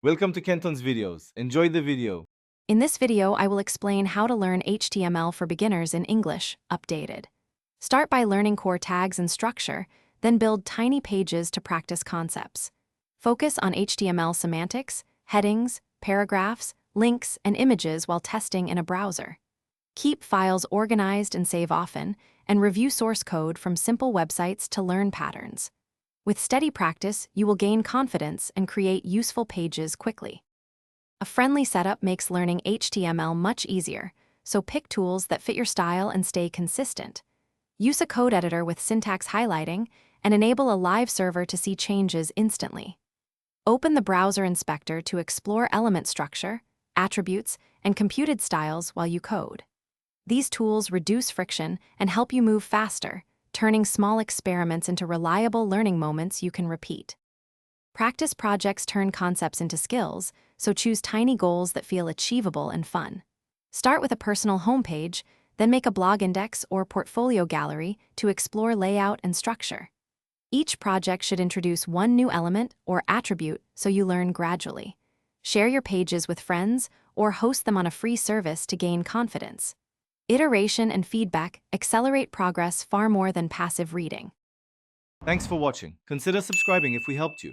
Welcome to Kenton's videos. Enjoy the video. In this video, I will explain how to learn HTML for beginners in English, updated. Start by learning core tags and structure, then build tiny pages to practice concepts. Focus on HTML semantics, headings, paragraphs, links, and images while testing in a browser. Keep files organized and save often, and review source code from simple websites to learn patterns. With steady practice, you will gain confidence and create useful pages quickly. A friendly setup makes learning HTML much easier, so pick tools that fit your style and stay consistent. Use a code editor with syntax highlighting and enable a live server to see changes instantly. Open the browser inspector to explore element structure, attributes, and computed styles while you code. These tools reduce friction and help you move faster, turning small experiments into reliable learning moments you can repeat. Practice projects turn concepts into skills, so choose tiny goals that feel achievable and fun. Start with a personal homepage, then make a blog index or portfolio gallery to explore layout and structure. Each project should introduce one new element or attribute so you learn gradually. Share your pages with friends or host them on a free service to gain confidence. Iteration and feedback accelerate progress far more than passive reading. Thanks for watching. Consider subscribing if we helped you.